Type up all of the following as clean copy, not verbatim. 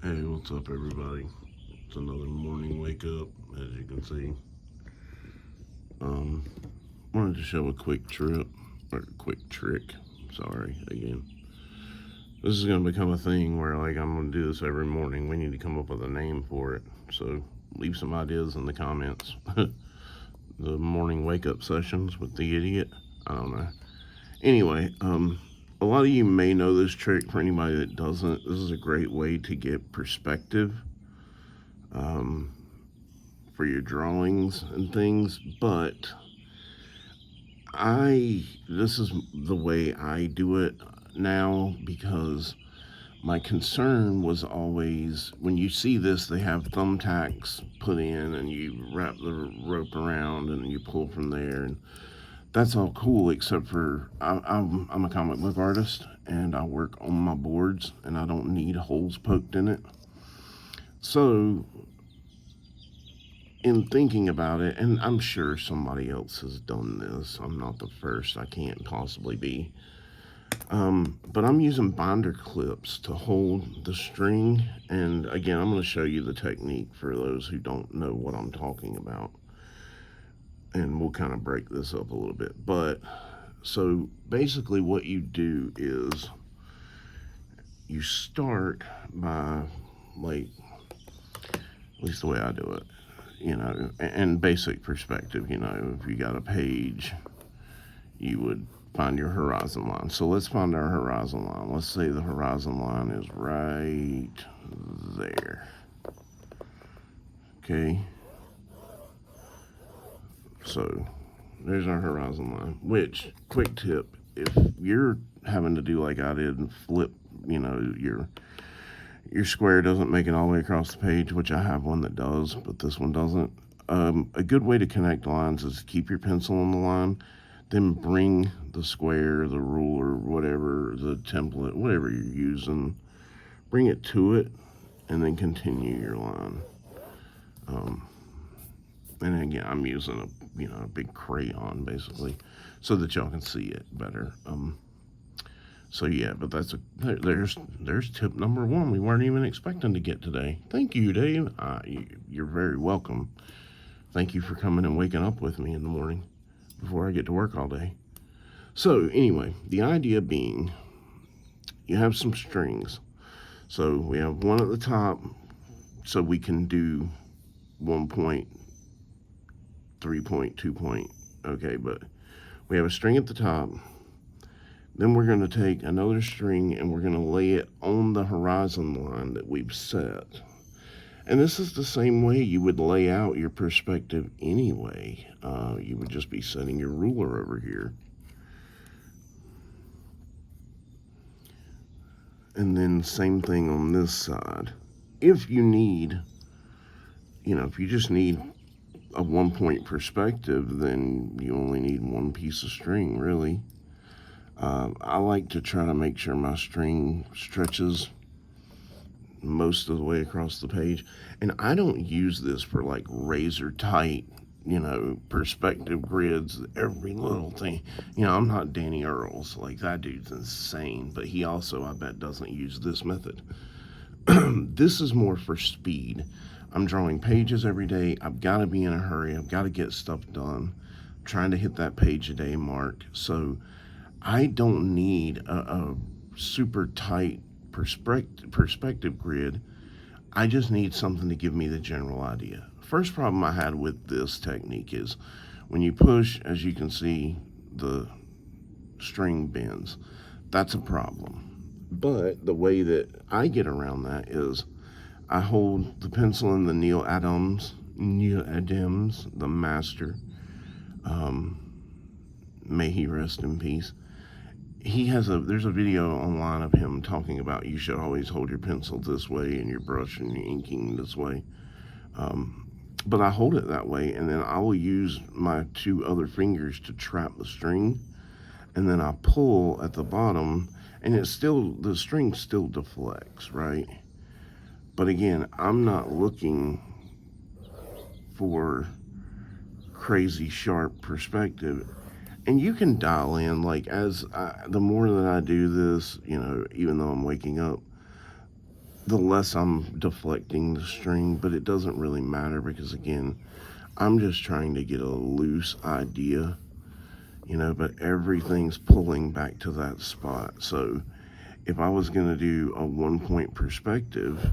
Hey, what's up, everybody? It's another morning wake up, as you can see. Um, Wanted to show a quick trip or quick trick. Sorry, again. This is gonna become a thing where I'm gonna do this every morning. We need to come up with a name for it. So leave some ideas in the comments. The morning wake up sessions with the idiot. I don't know. Anyway, a lot of you may know this trick. For anybody that doesn't, this is a great way to get perspective. Um, for your drawings and things, but this is the way I do it now because my concern was always when you see this, they have thumbtacks put in and you wrap the rope around and you pull from there, and that's all cool except for I'm a comic book artist and I work on my boards and I don't need holes poked in it. So in thinking about it, and I'm sure somebody else has done this, I'm not the first, I can't possibly be. But I'm using binder clips to hold the string, and again, I'm going to show you the technique for those who don't know what I'm talking about, and we'll kind of break this up a little bit. But so basically, what you do is you start by, like, at least the way I do it, and basic perspective, if you got a page, you would find your horizon line. So let's find our horizon line. Let's say the horizon line is right there. Okay. So there's our horizon line. Which, quick tip, if you're having to do like I did and flip, your square doesn't make it all the way across the page, which I have one that does, but this one doesn't. A good way to connect lines is keep your pencil on the line, then bring the square, the ruler, whatever, the template, whatever you're using, bring it to it, and then continue your line. Um, and again, I'm using a big crayon basically, so that y'all can see it better. So yeah, but there's tip number one. We weren't even expecting to get today. Thank you, Dave. You're very welcome. Thank you for coming and waking up with me in the morning before I get to work all day. So anyway, the idea being, you have some strings. So we have one at the top, so we can do 1 point, 3 point, 2 point. Okay, but we have a string at the top. Then we're going to take another string and we're going to lay it on the horizon line that we've set. And this is the same way you would lay out your perspective anyway. You would just be setting your ruler over here. And then same thing on this side. If you need, if you just need a 1 point perspective, then you only need one piece of string, really. I like to try to make sure my string stretches most of the way across the page. And I don't use this for like razor tight, perspective grids, every little thing. I'm not Danny Earls. Like, that dude's insane, but he also, I bet, doesn't use this method. This is more for speed. I'm drawing pages every day. I've got to be in a hurry. I've got to get stuff done. I'm trying to hit that page a day mark. So I don't need a super tight perspective grid. I just need something to give me the general idea. First problem I had with this technique is when you push, as you can see, the string bends. That's a problem. But the way that I get around that is I hold the pencil in the Neil Adams, the master. Um, May he rest in peace. There's a video online of him talking about you should always hold your pencil this way and your brush and your inking this way. But I hold it that way, and then I will use my two other fingers to trap the string, and then I pull at the bottom, and the string still deflects, right? But again, I'm not looking for crazy sharp perspective. And you can dial in, the more that I do this, even though I'm waking up, the less I'm deflecting the string, but it doesn't really matter because, again, I'm just trying to get a loose idea, but everything's pulling back to that spot. So if I was going to do a 1-point perspective,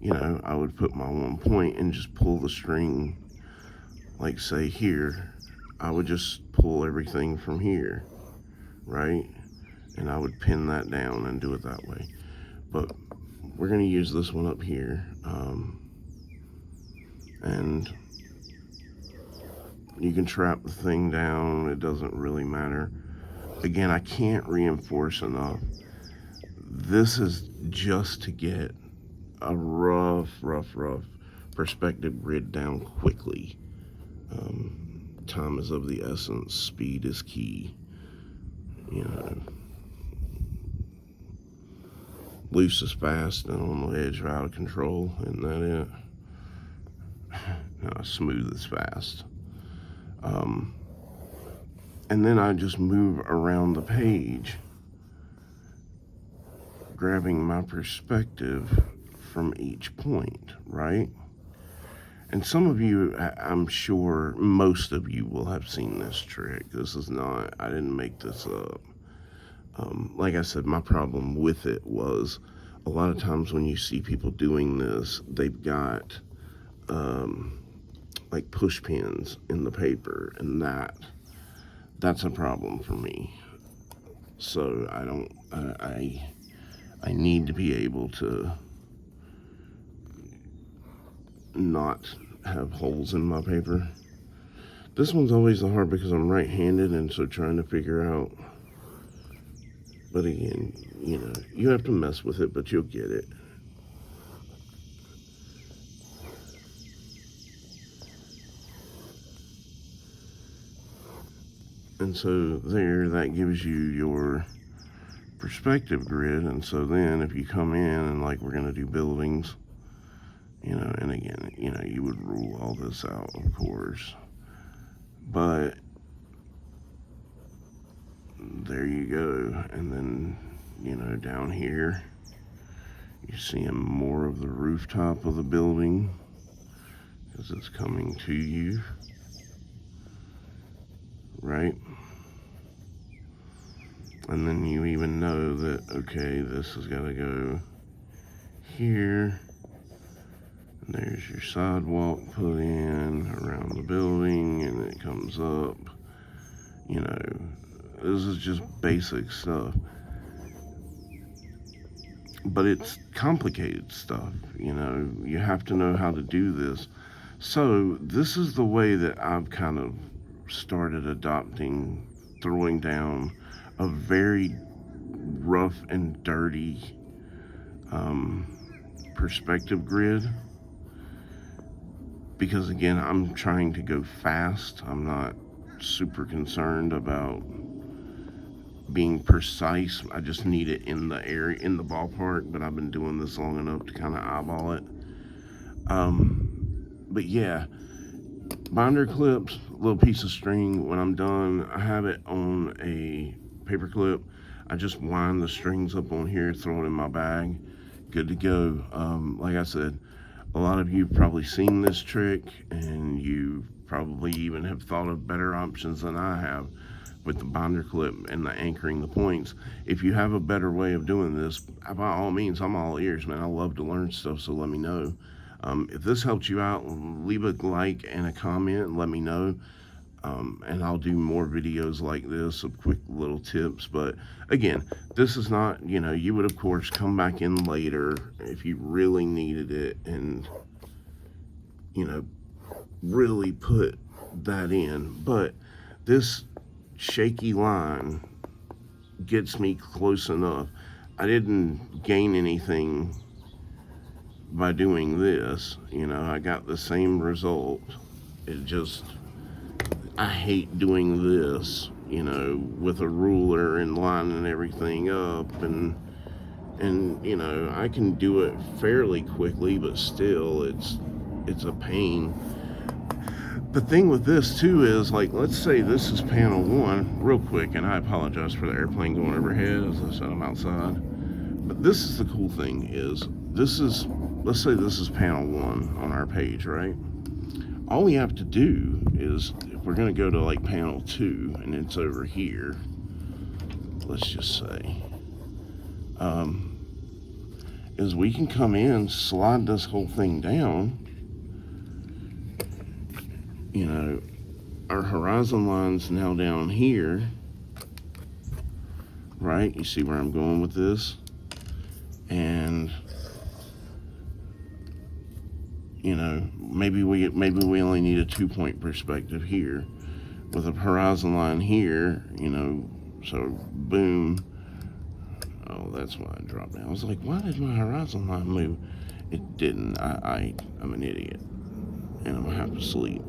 I would put my 1 point and just pull the string, like say here, I would just pull everything from here, right? And I would pin that down and do it that way. But we're going to use this one up here. And you can trap the thing down. It doesn't really matter. Again, I can't reinforce enough. This is just to get a rough perspective grid down quickly. Time is of the essence. Speed is key. Loose is fast, and on the edge are out of control. Isn't that it? No, smooth is fast. And then I just move around the page, grabbing my perspective from each point, right? And some of you, I'm sure most of you will have seen this trick. This is not, I didn't make this up. Like I said, my problem with it was a lot of times when you see people doing this, they've got like push pins in the paper, and that's a problem for me. So I need to be able to not have holes in my paper. This one's always the hard because I'm right-handed, and so trying to figure out, but again, you have to mess with it, but you'll get it. And so there, that gives you your perspective grid. And so then if you come in and like we're going to do buildings, and again, you would rule all this out, of course. But there you go. And then, down here, you're seeing more of the rooftop of the building because it's coming to you, right? And then you even know that, okay, this has got to go here. And there's your sidewalk put in around the building, and it comes up. This is just basic stuff. But it's complicated stuff, You have to know how to do this. So this is the way that I've kind of started adopting, throwing down a very rough and dirty perspective grid, because again, I'm trying to go fast. I'm not super concerned about being precise. I just need it in the area, in the ballpark, but I've been doing this long enough to kind of eyeball it. But yeah, binder clips, little piece of string. When I'm done, I have it on a paper clip. I just wind the strings up on here, throw it in my bag, good to go. Like I said, a lot of you have probably seen this trick, and you probably even have thought of better options than I have with the binder clip and the anchoring the points. If you have a better way of doing this, by all means, I'm all ears, man. I love to learn stuff, so let me know. If this helps you out, leave a like and a comment and let me know. And I'll do more videos like this of quick little tips. But again, this is not, you would of course come back in later if you really needed it and, really put that in. But this shaky line gets me close enough. I didn't gain anything by doing this, I got the same result. It just, I hate doing this, with a ruler and lining everything up, and I can do it fairly quickly, but still it's a pain. The thing with this too is, like, let's say this is panel 1, real quick, and I apologize for the airplane going overhead. As I said, I'm outside. But this is the cool thing is, let's say this is panel 1 on our page, right? All we have to do is, if we're going to go to like panel 2 and it's over here, let's just say, is we can come in, slide this whole thing down. You know, our horizon line's now down here, right? You see where I'm going with this? And you know, maybe we only need a 2-point perspective here with a horizon line here, you know, so boom. Oh, that's why I dropped down. I was like, why did my horizon line move? It didn't. I'm an idiot, and I'm gonna have to sleep,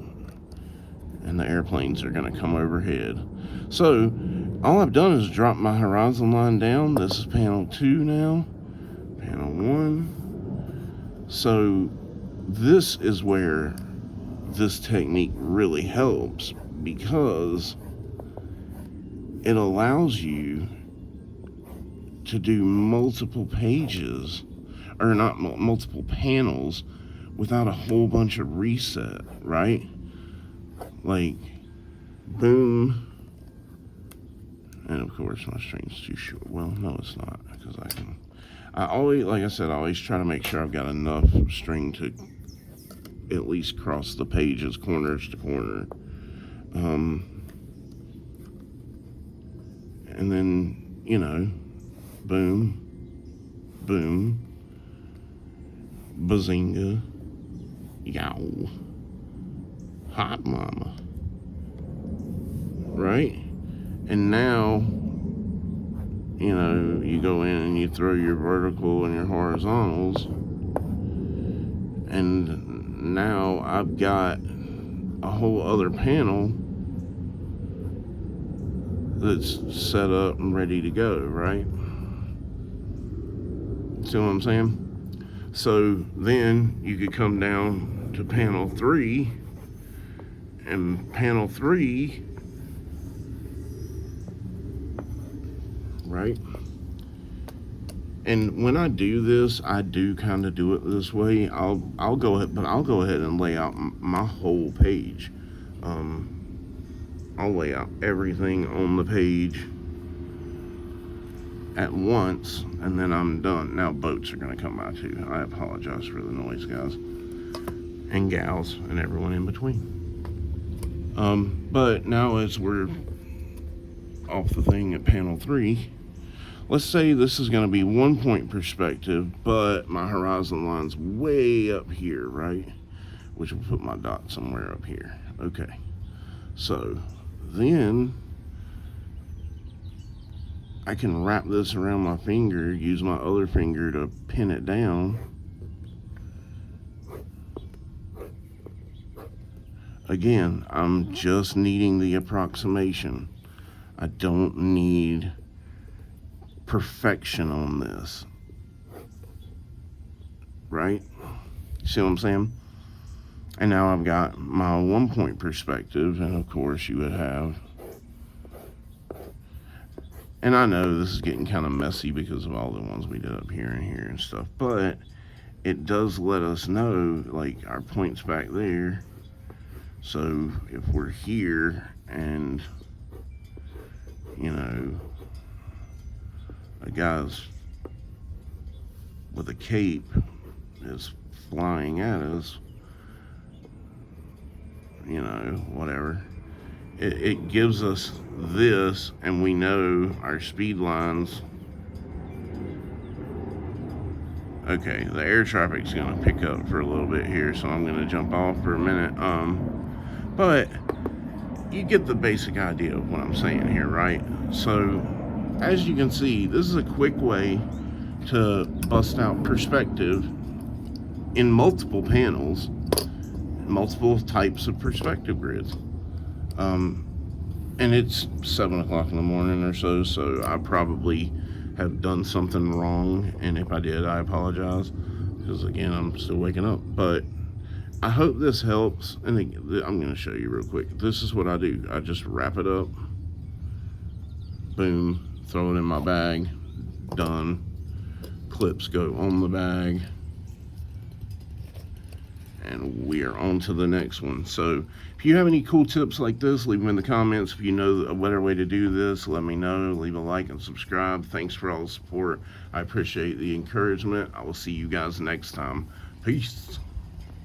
and the airplanes are gonna come overhead. So all I've done is drop my horizon line down. This is panel 2 now, panel 1. So this is where this technique really helps, because it allows you to do multiple pages, or not multiple panels, without a whole bunch of reset, right? Like, boom. And of course my string's too short. Well, no, it's not, because I always, like I said, I always try to make sure I've got enough string to at least cross the pages corners to corner. And then, you know, boom, boom, bazinga, yow, hot mama, right? And now, you know, you go in and you throw your vertical and your horizontals, and now I've got a whole other panel that's set up and ready to go, right? See what I'm saying? So then you could come down to panel 3, and panel 3, right? And when I do this, I do kind of do it this way. I'll go ahead and lay out my whole page. I'll lay out everything on the page at once, and then I'm done. Now boats are gonna come by too. I apologize for the noise, guys and gals and everyone in between. But now as we're off the thing at panel 3, let's say this is going to be 1-point perspective, but my horizon line's way up here, right? Which will put my dot somewhere up here. Okay. So then I can wrap this around my finger, use my other finger to pin it down. Again, I'm just needing the approximation. I don't need perfection on this, right? See what I'm saying? And now I've got my 1-point perspective, and of course you would have, and I know this is getting kind of messy because of all the ones we did up here and here and stuff, but it does let us know, like, our points back there. So if we're here and, you know, a guy's with a cape is flying at us, you know, whatever, it gives us this, and we know our speed lines. Okay, the air traffic's gonna pick up for a little bit here, so I'm gonna jump off for a minute. But you get the basic idea of what I'm saying here, right? So as you can see, this is a quick way to bust out perspective in multiple panels, multiple types of perspective grids. And it's 7 o'clock in the morning or so, so I probably have done something wrong, and if I did, I apologize, because again, I'm still waking up. But I hope this helps, and I'm going to show you real quick. This is what I do. I just wrap it up, boom, throw it in my bag, done. clips go on the bag. And we are on to the next one. So if you have any cool tips like this, leave them in the comments. If you know a better way to do this, let me know. Leave a like and subscribe. Thanks for all the support. I appreciate the encouragement. I will see you guys next time. Peace.